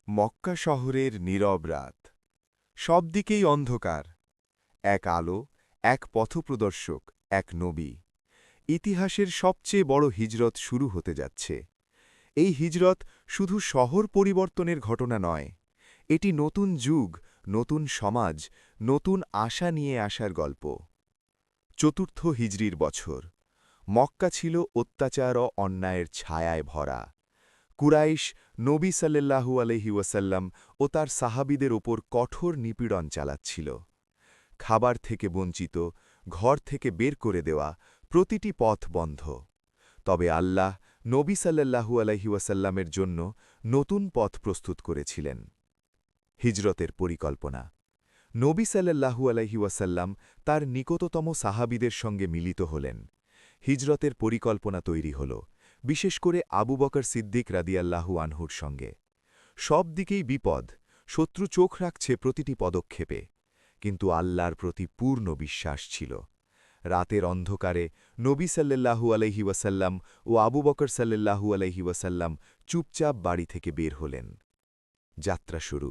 মক্কা শহরের নীরব রাত। সব দিকেই অন্ধকার। এক আলো, এক পথপ্রদর্শক, এক নবী। ইতিহাসের সবচেয়ে বড় হিজরত শুরু হতে যাচ্ছে। এই হিজরত শুধু শহর পরিবর্তনের ঘটনা নয়, এটি নতুন যুগ, নতুন সমাজ, নতুন আশা নিয়ে আসার গল্প। চতুর্থ হিজরির বছর। মক্কা ছিল অত্যাচার ও অন্যায়ের ছায়ায় ভরা। কুরাইশ নবী সাল্লাল্লাহু আলাইহি ওয়াসাল্লাম ও তার সাহাবীদের ওপর কঠোর নিপীড়ন চালাচ্ছিল। খাবার থেকে বঞ্চিত, ঘর থেকে বের করে দেওয়া, প্রতিটি পথ বন্ধ। তবে আল্লাহ নবী সাল্লাল্লাহু আলাইহি ওয়াসাল্লামের জন্য নতুন পথ প্রস্তুত করেছিলেন। হিজরতের পরিকল্পনা। নবী সাল্লাল্লাহু আলাইহি ওয়াসাল্লাম তার নিকটতম সাহাবীদের সঙ্গে মিলিত হলেন। হিজরতের পরিকল্পনা তৈরি হল, বিশেষ করে আবু বকর সিদ্দিক রাদিয়াল্লাহু আনহুর সঙ্গে। সব দিকেই বিপদ, শত্রু চোখ রাখছে প্রতিটি পদক্ষেপে। কিন্তু আল্লাহর প্রতি পূর্ণ বিশ্বাস ছিল। রাতের অন্ধকারে নবী সাল্লাল্লাহু আলাইহি ওয়াসাল্লাম ও আবু বকর সাল্লাল্লাহু আলাইহি ওয়াসাল্লাম চুপচাপ বাড়ি থেকে বের হলেন। যাত্রা শুরু।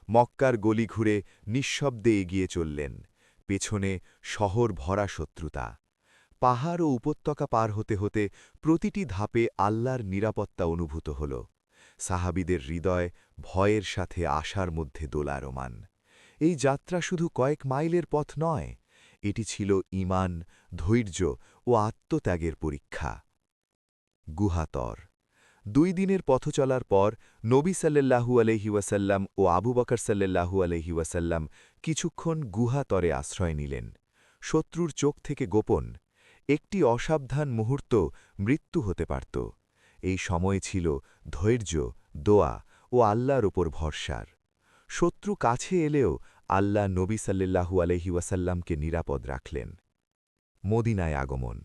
মক্কার গলি ঘুরে নিঃশব্দে এগিয়ে চললেন। পেছনে শহর ভরা শত্রুতা। পাহাড় ও উপত্যকা পার হতে হতে প্রতিটি ধাপে আল্লাহর নিরাপত্তা অনুভূত হল। সাহাবীদের হৃদয় ভয়ের সাথে আশার মধ্যে দোলায়মান। এই যাত্রা শুধু কয়েক মাইলের পথ নয়, এটি ছিল ঈমান, ধৈর্য ও আত্মত্যাগের পরীক্ষা। গুহাতর। 2 দিনের পথ চলার পর নবী সাল্লাল্লাহু আলাইহি ওয়াসাল্লাম ও আবু বকর সাল্লাল্লাহু আলাইহি ওয়াসাল্লাম কিছুক্ষণ গুহাতরে আশ্রয় নিলেন। শত্রুর চোখ থেকে গোপন। একটি অসাবধান মুহূর্ত মৃত্যু হতে পারত। এই সময় ছিল ধৈর্য, দোয়া ও আল্লাহর ওপর ভরসার। শত্রু কাছে এলেও আল্লাহ নবী সাল্লাল্লাহু আলাইহি ওয়াসাল্লামকে নিরাপদ রাখলেন। মদিনায় আগমন।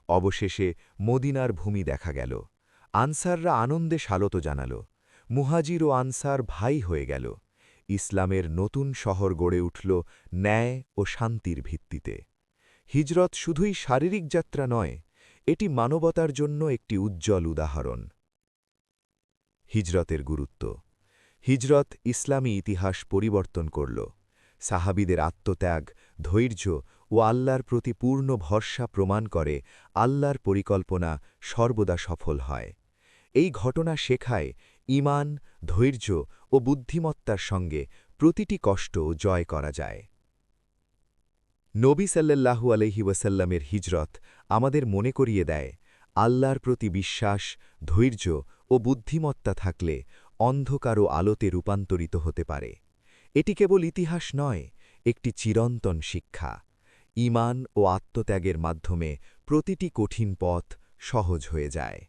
অবশেষে মদিনার ভূমি দেখা গেল। আনসাররা আনন্দে স্বাগত জানাল। মুহাজির ও আনসার ভাই হয়ে গেল। ইসলামের নতুন শহর গড়ে উঠল ন্যায় ও শান্তির ভিত্তিতে। হিজরত শুধুই শারীরিক যাত্রা নয়, এটি মানবতার জন্য একটি উজ্জ্বল উদাহরণ। হিজরতের গুরুত্ব। হিজরত ইসলামী ইতিহাস পরিবর্তন করল। সাহাবীদের আত্মত্যাগ, ধৈর্য ও আল্লাহর প্রতি পূর্ণ ভরসা প্রমাণ করে আল্লাহর পরিকল্পনা সর্বদা সফল হয়। এই ঘটনা শেখায় ঈমান, ধৈর্য ও বুদ্ধিমত্তার সঙ্গে প্রতিটি কষ্ট জয় করা যায়। নবী সাল্লাল্লাহু আলাইহি ওয়াসাল্লামের হিজরত আমাদের মনে করিয়ে দেয়, আল্লাহর প্রতি বিশ্বাস, ধৈর্য ও বুদ্ধিমত্তা থাকলে অন্ধকার ও আলোতে রূপান্তরিত হতে পারে। এটি কেবল ইতিহাস নয়, একটি চিরন্তন শিক্ষা। ঈমান ও আত্মত্যাগের মাধ্যমে প্রতিটি কঠিন পথ সহজ হয়ে যায়।